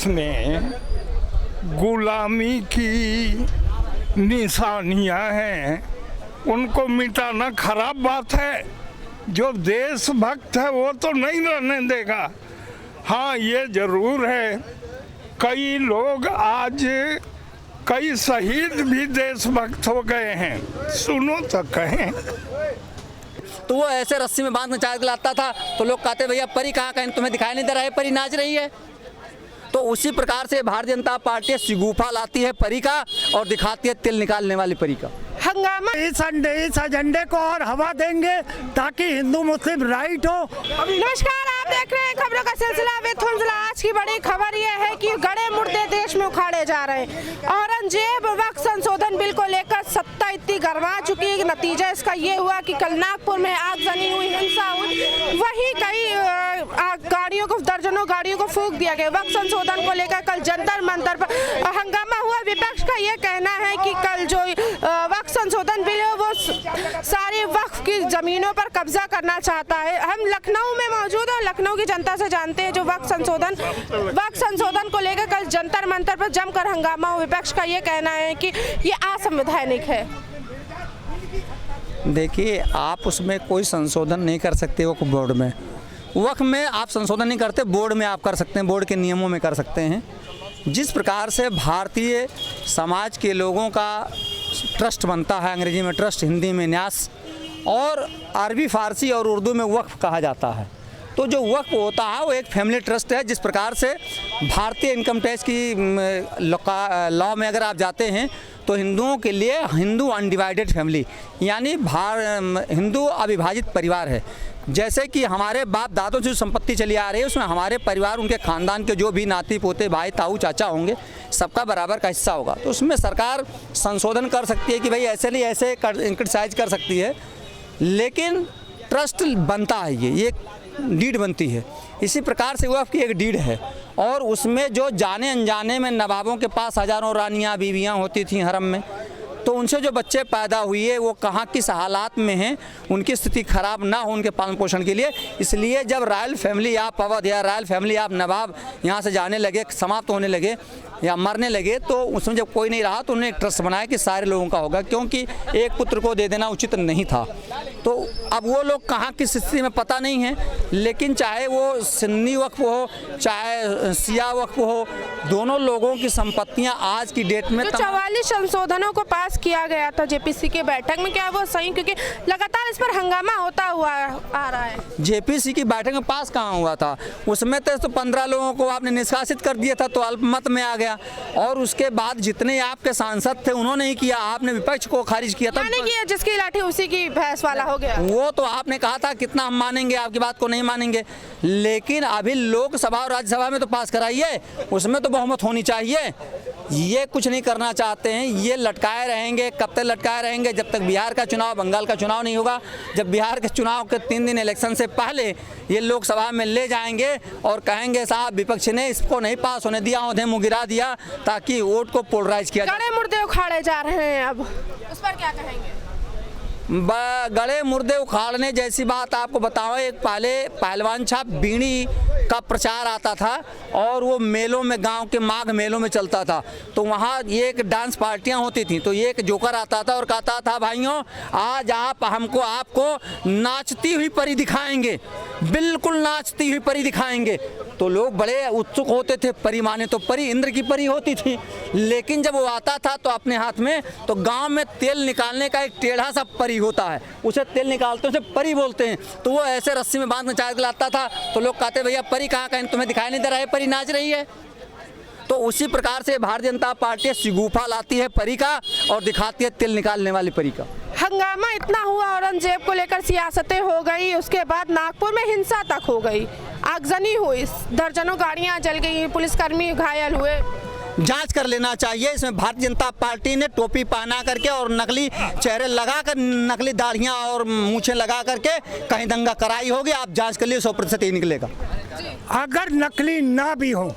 में गुलामी की निशानियां हैं, उनको मिटाना खराब बात है। जो देशभक्त है वो तो नहीं रहने देगा। हाँ, ये जरूर है, कई लोग आज कई शहीद भी देशभक्त हो गए हैं, सुनो तो कहें। तो वो ऐसे रस्सी में बांध के चार्ज लाता था तो लोग कहते भैया परी कहाँ कहीं तुम्हें दिखाई नहीं दे रहा है, परी नाच रही है। तो उसी प्रकार से भारतीय जनता पार्टी शिगुफा लाती है परी का और दिखाती है तिल निकालने वाली परी का। हंगामा इस एजेंडे को और हवा देंगे ताकि हिंदू मुस्लिम राइट हो। नमस्कार, आप देख रहे हैं खबरों का सिलसिला विद हुंजला। आज की बड़ी खबर यह है कि गड़े मुर्दे देश में उखाड़े जा रहे हैं। औरंगजेब वक्त संशोधन बिल को लेकर सत्ता इतनी गरमा चुकी है। नतीजा इसका ये हुआ कि कल नागपुर में आगजनी हुई, हिंसा हुई, वहीं कई गाड़ियों को, दर्जनों गाड़ियों को फूंक दिया गया। वक्त संशोधन को लेकर कल जंतर मंतर पर हंगामा हुआ। विपक्ष का ये कहना है कि कल जो वक्त संशोधन बिल है वो सारी वक्फ की जमीनों पर कब्जा करना चाहता है। हम लखनऊ में मौजूद हैं, लखनऊ की जनता से जानते हैं जो वक्त संशोधन को लेकर कल जंतर मंतर पर जमकर हंगामा हुआ। विपक्ष का ये कहना है कि ये असंवैधानिक है। देखिए, आप उसमें कोई संशोधन नहीं कर सकते। वक्फ बोर्ड में, वक्फ में आप संशोधन नहीं करते, बोर्ड में आप कर सकते हैं, बोर्ड के नियमों में कर सकते हैं। जिस प्रकार से भारतीय समाज के लोगों का ट्रस्ट बनता है, अंग्रेजी में ट्रस्ट, हिंदी में न्यास, और अरबी फारसी और उर्दू में वक्फ कहा जाता है। तो जो वक्फ होता है वो एक फैमिली ट्रस्ट है। जिस प्रकार से भारतीय इनकम टैक्स की लॉ में अगर आप जाते हैं तो हिंदुओं के लिए हिंदू अनडिवाइडेड फैमिली, यानी हिंदू अविभाजित परिवार है। जैसे कि हमारे बाप दादों से जो संपत्ति चली आ रही है उसमें हमारे परिवार, उनके खानदान के जो भी नाती पोते, भाई, ताऊ, चाचा होंगे, सबका बराबर का हिस्सा होगा। तो उसमें सरकार संशोधन कर सकती है कि भाई ऐसे नहीं, ऐसे क्रिटिसाइज कर सकती है, लेकिन ट्रस्ट बनता है, ये डीड बनती है। इसी प्रकार से वक्फ की एक डीड है और उसमें जो जाने अनजाने में नवाबों के पास हज़ारों रानियाँ बीवियाँ होती थीं हरम में, तो उनसे जो बच्चे पैदा हुए वो कहाँ किस हालात में हैं, उनकी स्थिति खराब ना हो उनके पालन पोषण के लिए। इसलिए जब रॉयल फैमिली आप अवध या रॉयल फैमिली आप नवाब यहाँ से जाने लगे, समाप्त होने लगे या मरने लगे, तो उसमें जब कोई नहीं रहा तो उन्होंने एक ट्रस्ट बनाया कि सारे लोगों का होगा, क्योंकि एक पुत्र को दे देना उचित नहीं था। तो अब वो लोग कहाँ किस स्थिति में पता नहीं है, लेकिन चाहे वो सुन्नी वक्फ हो चाहे शिया वक्फ हो, दोनों लोगों की संपत्तियाँ आज की डेट में 44 संशोधनों को पास किया गया था जेपीसी के बैठक में, क्या वो सही? क्योंकि लगातार इस पर हंगामा होता हुआ आ रहा है। जेपीसी की बैठक में पास कहाँ हुआ था? उसमें तो 15 लोगों को आपने निष्कासित कर दिया था, तो अल्पमत में आ गया। और उसके बाद जितने आपके सांसद थे उन्होंने ही किया, आपने विपक्ष को खारिज किया था। नहीं किया, जिसकी लाठी उसी की भैंस वाला हो गया। वो तो आपने कहा था कितना हम मानेंगे, आपकी बात को नहीं मानेंगे, लेकिन अभी लोकसभा और राज्यसभा में तो पास कराइए, उसमें तो बहुमत होनी चाहिए। ये कुछ नहीं करना चाहते हैं, ये लटकाए रहेंगे। कब तक लटकाए रहेंगे? जब तक बिहार का चुनाव, बंगाल का चुनाव नहीं होगा। जब बिहार के चुनाव के 3 दिन इलेक्शन से पहले ये लोकसभा में ले जाएंगे और कहेंगे साहब विपक्ष ने इसको नहीं पास होने दिया, उन्हें मुँह गिरा दिया ताकि वोट को पोलराइज किया। गड़े मुर्दे उखाड़े जा रहे हैं, अब उस पर क्या कहेंगे? गड़े मुर्दे उखाड़ने जैसी बात आपको बताओ, एक पहले पहलवान छाप बीड़ी का प्रचार आता था और वो मेलों में, गांव के माघ मेलों में चलता था, तो वहाँ ये एक डांस पार्टियाँ होती थी, तो ये एक जोकर आता था और कहता था भाइयों आज आप हमको आपको नाचती हुई परी दिखाएंगे, बिल्कुल नाचती हुई परी दिखाएंगे। तो लोग बड़े उत्सुक होते थे, परी माने तो परी, इंद्र की परी होती थी। लेकिन जब वो आता था तो अपने हाथ में, तो गांव में तेल निकालने का एक टेढ़ा सा परी होता है, उसे तेल निकालते उसे परी बोलते हैं। तो वो ऐसे रस्सी में बांध के चार्ज लाता था तो लोग कहते भैया परी कहाँ कहीं तुम्हें दिखाई नहीं दे रहा है, परी नाच रही है। तो उसी प्रकार से भारतीय जनता पार्टी शिगुफा लाती है परी का और दिखाती है तिल निकालने वाली परी का। हंगामा इतना हुआ, औरंगजेब को लेकर सियासतें हो गई, उसके बाद नागपुर में हिंसा तक हो गई, आगजनी हुई, दर्जनों गाड़ियां जल गई, पुलिसकर्मी घायल हुए। जांच कर लेना चाहिए। इसमें भारतीय जनता पार्टी ने टोपी पहना करके और नकली चेहरे लगाकर, नकली दाढ़ियां और मूछें लगा करके कहीं दंगा कराई होगी। आप जांच कर लिए, 100% ही निकलेगा। अगर नकली ना भी हो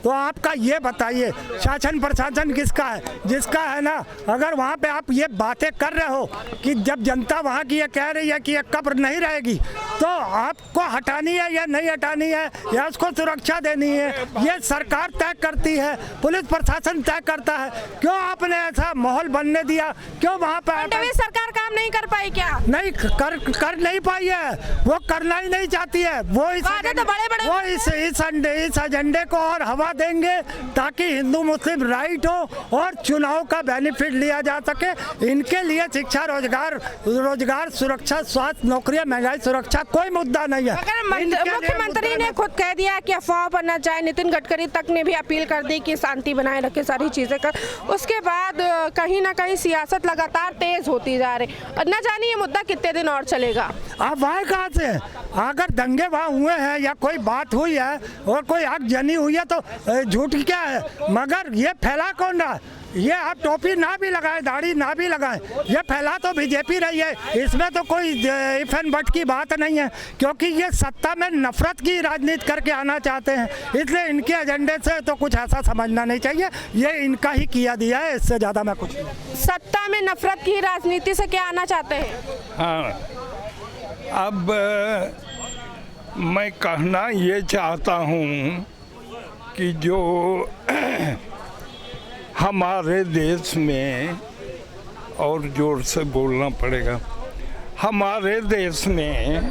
तो आपका ये बताइए शासन प्रशासन किसका है? जिसका है ना। अगर वहाँ पे आप ये बातें कर रहे हो कि जब जनता वहाँ की ये कह रही है कि ये कब्र नहीं रहेगी, तो आपको हटानी है या नहीं हटानी है या उसको सुरक्षा देनी है, ये सरकार तय करती है, पुलिस प्रशासन तय करता है। क्यों आपने ऐसा माहौल बनने दिया? क्यों वहाँ पे सरकार काम नहीं कर पाई क्या? नहीं कर नहीं पाई है, वो करना ही नहीं चाहती है। वो इस एजेंडे को और हवा देंगे ताकि हिंदू मुस्लिम राइट हो और चुनाव का बेनिफिट लिया जा सके। इनके लिए शिक्षा, रोजगार, सुरक्षा, स्वास्थ्य, नौकरियां, महंगाई, सुरक्षा कोई मुद्दा नहीं है। मुख्यमंत्री ने खुद कह दिया कि अफवाह पर न जाए, नितिन गडकरी तक ने भी अपील कर दी कि शांति बनाए रखे, सारी चीजें कर। उसके बाद कहीं ना कहीं सियासत लगातार तेज होती जा रही, न जाने ये मुद्दा कितने दिन और चलेगा। आप वहाँ कहाँ से? अगर दंगे वहाँ हुए हैं या कोई बात हुई है और कोई आगजनी हुई है तो झूठ क्या है? मगर ये फैला कौन रहा? ये आप टोपी ना भी लगाए, दाढ़ी ना भी लगाए, ये फैला तो बीजेपी रही है। इसमें तो कोई इफ एंड बट की बात नहीं है, क्योंकि ये सत्ता में नफरत की राजनीति करके आना चाहते हैं। इसलिए इनके एजेंडे से तो कुछ ऐसा समझना नहीं चाहिए, ये इनका ही किया दिया है, इससे ज़्यादा मैं कुछ नहीं। सत्ता में नफरत की राजनीति से क्या आना चाहते हैं? हाँ, अब मैं कहना ये चाहता हूँ कि जो हमारे देश में, और जोर से बोलना पड़ेगा, हमारे देश में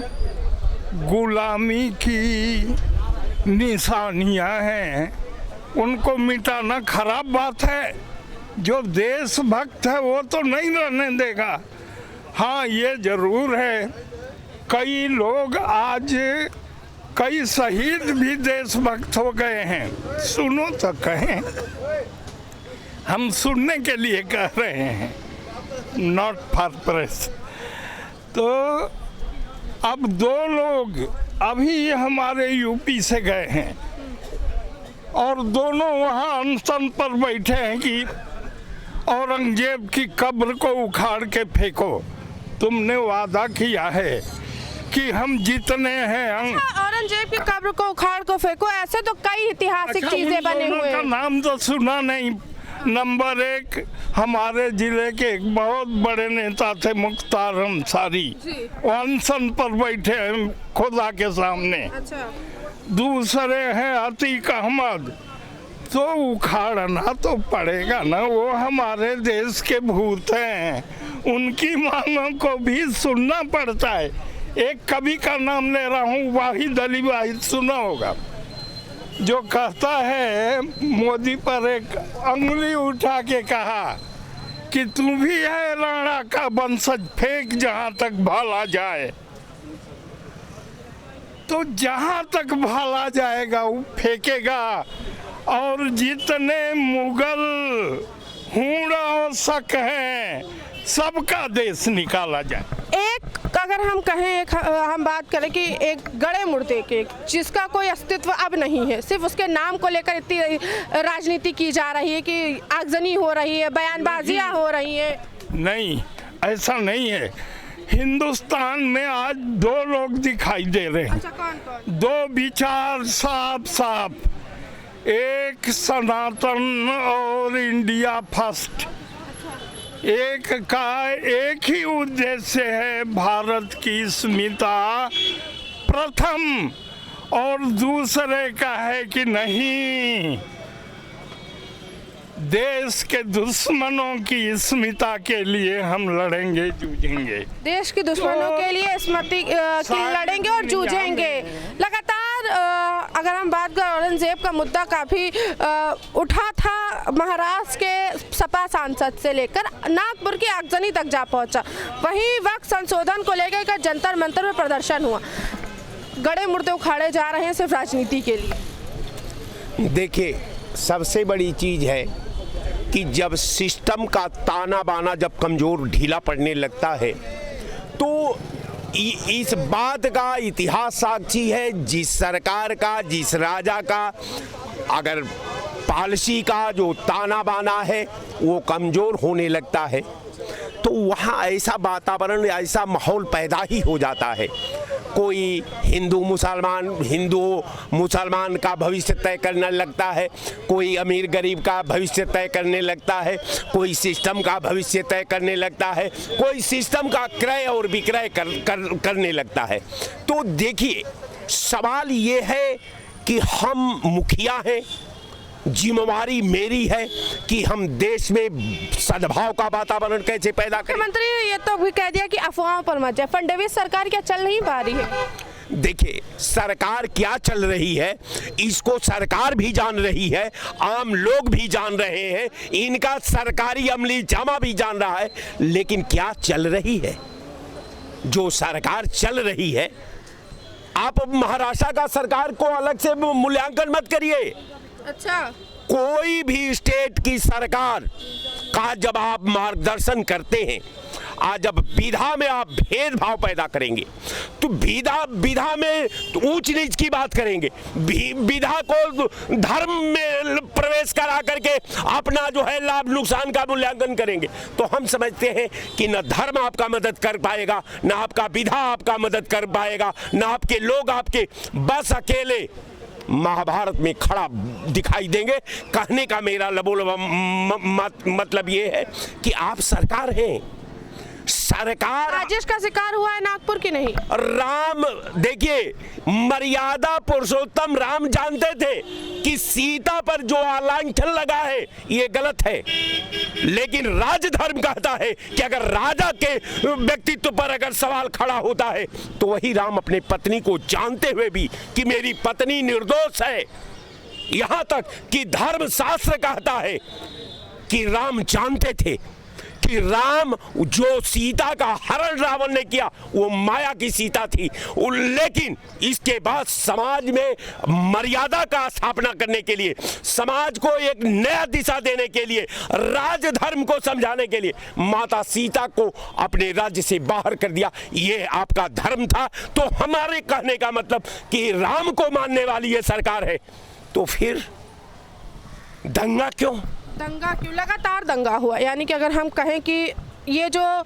गुलामी की निशानियां हैं, उनको मिटाना खराब बात है। जो देशभक्त है वो तो नहीं रहने देगा। हाँ, ये जरूर है, कई लोग आज, कई शहीद भी देशभक्त हो गए हैं। सुनो तो कहें, हम सुनने के लिए कह रहे हैं, नॉट फॉर प्रेस। तो अब 2 लोग अभी हमारे यूपी से गए हैं और दोनों वहाँ अनशन पर बैठे हैं कि औरंगजेब की कब्र को उखाड़ के फेंको। तुमने वादा किया है कि हम जितने हैं औरंगजेब की कब्र को उखाड़ को फेंको, ऐसे तो कई ऐतिहासिक चीजें बने हुए हैं। नाम तो सुना नहीं। नंबर 1 हमारे जिले के एक बहुत बड़े नेता थे मुख्तार अंसारी, वो अनशन पर बैठे हैं खुदा के सामने। अच्छा। दूसरे हैं अतीक अहमद, तो उखाड़ना तो पड़ेगा ना, वो हमारे देश के भूत हैं, उनकी मांगों को भी सुनना पड़ता है। एक कवि का नाम ले रहा हूँ, वाहिद अली वाहिद, सुना होगा, जो कहता है मोदी पर एक अंगुली उठा के कहा कि तू भी है राणा का वंशज, फेंक जहाँ तक भाला जाए। तो जहाँ तक भाला जाएगा वो फेंकेगा, और जितने मुगल हुड़ा और शक हैं सबका देश निकाला जाए। अगर हम कहें, हम बात करें कि एक गड़े मुर्दे के जिसका कोई अस्तित्व अब नहीं है, सिर्फ उसके नाम को लेकर इतनी राजनीति की जा रही है कि आगजनी हो रही है, बयानबाजियां हो रही है। नहीं, ऐसा नहीं है। हिंदुस्तान में आज 2 लोग दिखाई दे रहे हैं। अच्छा, कौन? 2 विचार साफ साफ, एक सनातन और इंडिया फर्स्ट। एक का एक ही उद्देश्य है, भारत की अस्मिता प्रथम, और दूसरे का है कि नहीं, देश के दुश्मनों की अस्मिता के लिए हम लड़ेंगे, जूझेंगे। देश के दुश्मनों के लिए स्मृति की लड़ेंगे और जूझेंगे। लगातार अगर हम बात करें, औरंगजेब का मुद्दा काफ़ी उठा था, महाराष्ट्र के सपा सांसद से लेकर नागपुर की आगजनी तक जा पहुंचा। वहीं वक्त संशोधन को लेकर का जंतर मंतर में प्रदर्शन हुआ। गड़े मुर्दे उखाड़े जा रहे हैं सिर्फ राजनीति के लिए। देखिए, सबसे बड़ी चीज़ है कि जब सिस्टम का ताना बाना जब कमज़ोर ढीला पड़ने लगता है तो इस बात का इतिहास साक्षी है, जिस सरकार का, जिस राजा का अगर पॉलिसी का जो ताना बाना है वो कमज़ोर होने लगता है तो वहाँ ऐसा वातावरण, ऐसा माहौल पैदा ही हो जाता है। कोई हिंदू मुसलमान का भविष्य तय करने लगता है, कोई अमीर गरीब का भविष्य तय करने लगता है, कोई सिस्टम का भविष्य तय करने लगता है, कोई सिस्टम का क्रय और विक्रय करने लगता है। तो देखिए, सवाल ये है कि हम मुखिया हैं, जिम्मेवारी मेरी है कि हम देश में सद्भाव का वातावरण कैसे पैदा करें। मुख्यमंत्री ये तो भी कह दिया कि अफवाहों पर मत जाए, फडणवीस सरकार क्या चल नहीं पा रही है? देखिए, सरकार क्या चल रही है इसको सरकार भी जान रही है, आम लोग भी जान रहे हैं, इनका सरकारी अमली जामा भी जान रहा है। लेकिन क्या चल रही है? जो सरकार चल रही है, आप महाराष्ट्र का सरकार को अलग से मूल्यांकन मत करिए। अच्छा, कोई भी स्टेट की सरकार का जब आप मार्गदर्शन करते हैं, आज जब विधा में आप भेदभाव पैदा करेंगे तो विधा में ऊंच नीच की बात करेंगे, विधा को धर्म में प्रवेश करा करके अपना जो है लाभ नुकसान का मूल्यांकन करेंगे, तो हम समझते हैं कि न धर्म आपका मदद कर पाएगा, न आपका विधा आपका मदद कर पाएगा, न आपके लोग आपके बस अकेले महाभारत में खड़ा दिखाई देंगे। कहने का मेरा मतलब ये है कि आप सरकार हैं, सरकार साजिश का शिकार हुआ है नागपुर की नहीं। राम, देखिए, मर्यादा पुरुषोत्तम राम जानते थे कि सीता पर जो आलांछन लगा है ये गलत है, लेकिन राजधर्म कहता है कि अगर राजा के व्यक्तित्व पर अगर सवाल खड़ा होता है तो वही राम अपने पत्नी को जानते हुए भी कि मेरी पत्नी निर्दोष है, यहां तक कि धर्म शास्त्र कहता है कि राम जानते थे कि राम जो सीता का हरण रावण ने किया वो माया की सीता थी, लेकिन इसके बाद समाज में मर्यादा का स्थापना करने के लिए, समाज को एक नया दिशा देने के लिए, राजधर्म को समझाने के लिए माता सीता को अपने राज्य से बाहर कर दिया। ये आपका धर्म था। तो हमारे कहने का मतलब कि राम को मानने वाली ये सरकार है, तो फिर दंगा क्यों? दंगा क्यों? लगातार दंगा हुआ, यानी कि अगर हम कहें कि ये जो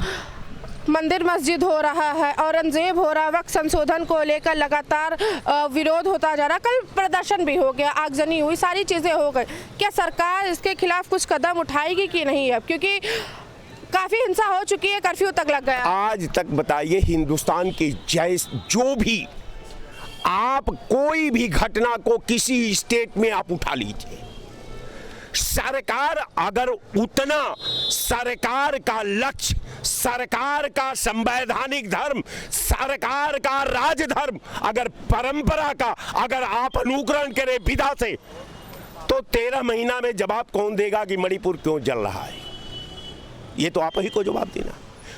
मंदिर मस्जिद हो रहा है, औरंगजेब हो रहा है, वक्त संशोधन को लेकर लगातार विरोध होता जा रहा, कल प्रदर्शन भी हो गया, आगजनी हुई, सारी चीज़ें हो गई। क्या सरकार इसके खिलाफ कुछ कदम उठाएगी कि नहीं? अब क्योंकि काफ़ी हिंसा हो चुकी है, कर्फ्यू तक लग गया। आज तक बताइए, हिंदुस्तान की जो भी आप कोई भी घटना को किसी स्टेट में आप उठा लीजिए, सरकार अगर उतना सरकार का लक्ष्य, सरकार का संवैधानिक धर्म, सरकार का राजधर्म, अगर परंपरा का अगर आप अनुकरण करें विधा से, तो 13 महीना में जवाब कौन देगा कि मणिपुर क्यों जल रहा है? ये तो आप ही को जवाब देना,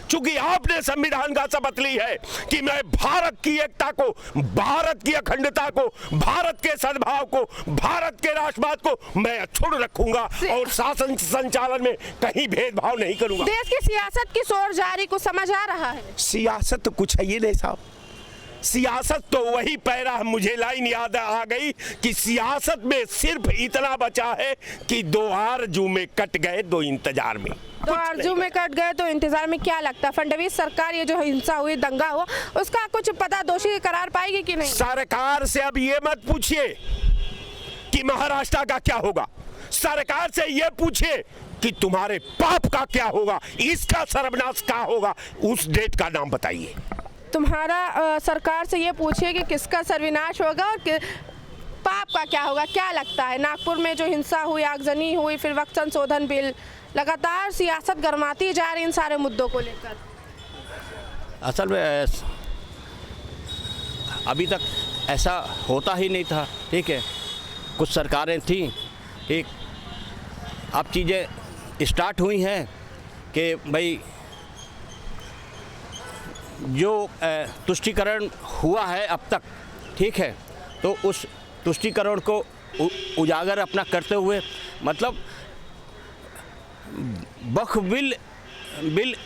क्योंकि आपने संविधान का शपथ ली है कि मैं भारत की एकता को, भारत की अखंडता को, भारत के सद्भाव को, भारत के राष्ट्रवाद को मैं अक्षुण्ण रखूंगा और शासन संचालन में कहीं भेदभाव नहीं करूंगा। देश की सियासत की सोर जारी को समझ आ रहा है? सियासत तो कुछ है ही नहीं साहब, सियासत तो वही पैरा, मुझे लाइन याद आ गई कि सियासत में सिर्फ इतना बचा है कि 2 आरज़ू में कट गए 2 इंतजार में। 2 आरज़ू में कट गए तो इंतजार में क्या लगता है? फडणवीस सरकार ये जो हिंसा हुई, दंगा हुआ, उसका कुछ पता दोषी करार पाएगी कि नहीं? सरकार से अब ये मत पूछिए कि महाराष्ट्र का क्या होगा, सरकार से ये पूछिए कि तुम्हारे पाप का क्या होगा, इसका सर्वनाश क्या होगा, उस डेट का नाम बताइए। तुम्हारा सरकार से ये पूछिए कि किसका सर्वनाश होगा और पाप का क्या होगा। क्या लगता है नागपुर में जो हिंसा हुई, आगजनी हुई, फिर वक्त संशोधन बिल, लगातार सियासत गरमाती जा रही इन सारे मुद्दों को लेकर? असल में अभी तक ऐसा होता ही नहीं था, ठीक है, कुछ सरकारें थीं, ठीक, अब चीज़ें स्टार्ट हुई हैं कि भाई जो तुष्टीकरण हुआ है अब तक, ठीक है, तो उस तुष्टीकरण को उजागर अपना करते हुए, मतलब वक्फ बिल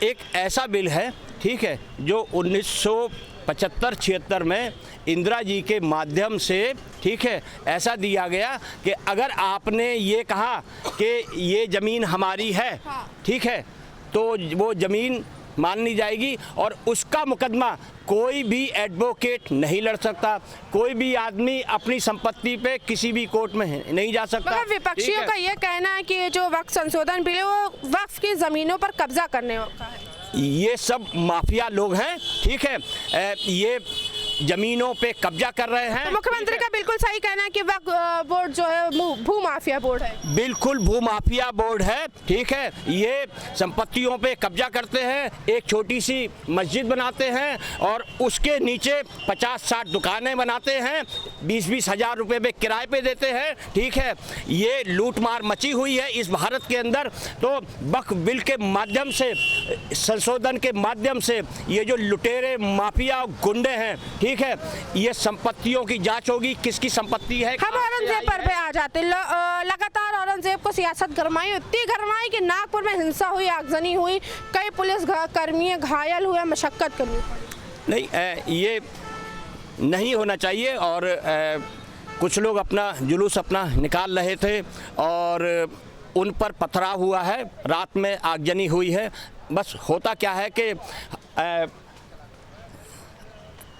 एक ऐसा बिल है, ठीक है, जो 1975-76 में इंदिरा जी के माध्यम से, ठीक है, ऐसा दिया गया कि अगर आपने ये कहा कि ये ज़मीन हमारी है, ठीक है, तो वो ज़मीन मानी जाएगी और उसका मुकदमा कोई भी एडवोकेट नहीं लड़ सकता, कोई भी आदमी अपनी संपत्ति पे किसी भी कोर्ट में नहीं जा सकता। मगर विपक्षियों का ये कहना है कि जो वक्फ संशोधन बिल है वो वक्फ की जमीनों पर कब्जा करने का है। ये सब माफिया लोग हैं, ठीक है, ये जमीनों पे कब्जा कर रहे हैं। तो मुख्यमंत्री का बिल्कुल सही कहना है कि वक्फ बोर्ड जो है भू माफिया बोर्ड है। बिल्कुल भू माफिया बोर्ड है, ठीक है, ये संपत्तियों पे कब्जा करते हैं, एक छोटी सी मस्जिद बनाते हैं और उसके नीचे 50-60 दुकानें बनाते हैं, 20-20 हज़ार रुपये में किराए पे देते हैं, ठीक है। ये लूटमार मची हुई है इस भारत के अंदर। तो वक्फ बिल के माध्यम से, संशोधन के माध्यम से ये जो लुटेरे माफिया गुंडे हैं, ठीक है, ये संपत्तियों की जांच होगी, किसकी संपत्ति है। हम औरंगजेब पर पे आ जाते लगातार औरंगजेब को सियासत गरमाई, इतनी गरमाई कि नागपुर में हिंसा हुई, आगजनी हुई, कई पुलिस कर्मी घायल हुए, मशक्कत करनी पड़ी। नहीं, ये नहीं होना चाहिए और कुछ लोग अपना जुलूस अपना निकाल रहे थे और उन पर पथराव हुआ है, रात में आगजनी हुई है। बस होता क्या है कि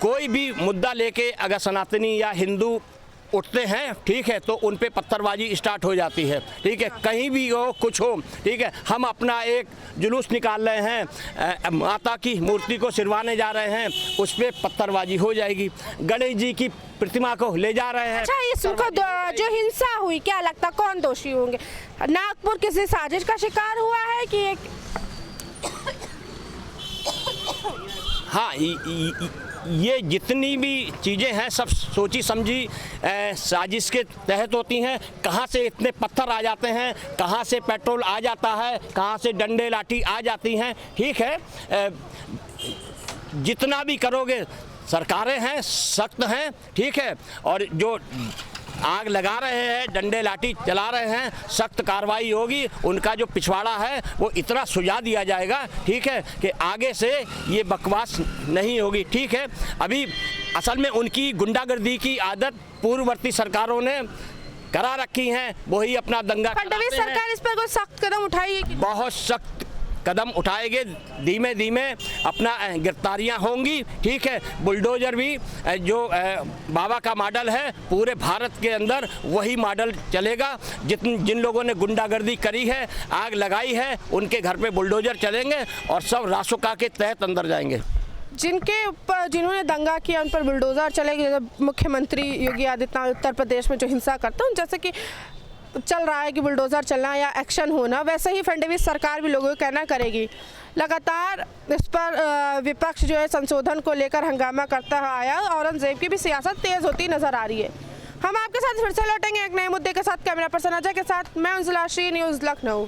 कोई भी मुद्दा लेके अगर सनातनी या हिंदू उठते हैं, ठीक है, तो उन पे पत्थरबाजी स्टार्ट हो जाती है, ठीक है, कहीं भी हो कुछ हो, ठीक है। हम अपना एक जुलूस निकाल रहे हैं, माता की मूर्ति को सिरवाने जा रहे हैं, उस पर पत्थरबाजी हो जाएगी। गणेश जी की प्रतिमा को ले जा रहे हैं। अच्छा, इसको जो हिंसा हुई, क्या लगता कौन दोषी होंगे? नागपुर किसी साजिश का शिकार हुआ है कि एक हाँ, ये जितनी भी चीज़ें हैं सब सोची समझी साजिश के तहत होती हैं। कहाँ से इतने पत्थर आ जाते हैं, कहाँ से पेट्रोल आ जाता है, कहाँ से डंडे लाठी आ जाती हैं, ठीक है। जितना भी करोगे, सरकारें हैं, सख्त हैं, ठीक है, और जो आग लगा रहे हैं, डंडे लाठी चला रहे हैं, सख्त कार्रवाई होगी। उनका जो पिछवाड़ा है वो इतना सुझा दिया जाएगा, ठीक है, कि आगे से ये बकवास नहीं होगी, ठीक है। अभी असल में उनकी गुंडागर्दी की आदत पूर्ववर्ती सरकारों ने करा रखी है, वही अपना दंगा। फडणवीस सरकार इस पर कोई सख्त कदम उठाएगी? बहुत सख्त कदम उठाएंगे, धीमे धीमे अपना गिरफ्तारियां होंगी, ठीक है। बुलडोजर भी जो बाबा का मॉडल है पूरे भारत के अंदर वही मॉडल चलेगा। जिन लोगों ने गुंडागर्दी करी है, आग लगाई है, उनके घर पे बुलडोजर चलेंगे और सब रासुका के तहत अंदर जाएंगे। जिनके ऊपर जिन्होंने दंगा किया उन पर बुलडोजर चलेगी। मुख्यमंत्री योगी आदित्यनाथ उत्तर प्रदेश में जो हिंसा करते हैं, जैसे कि चल रहा है कि बुलडोज़र चलना या एक्शन होना, वैसे ही फडणवीस सरकार भी लोगों को कहना करेगी। लगातार इस पर विपक्ष जो है संशोधन को लेकर हंगामा करता आया। औरंगजेब की भी सियासत तेज़ होती नजर आ रही है। हम आपके साथ फिर से लौटेंगे एक नए मुद्दे के साथ। कैमरा पर्सन अजय के साथ मैं उंजला श्री, न्यूज़ लखनऊ।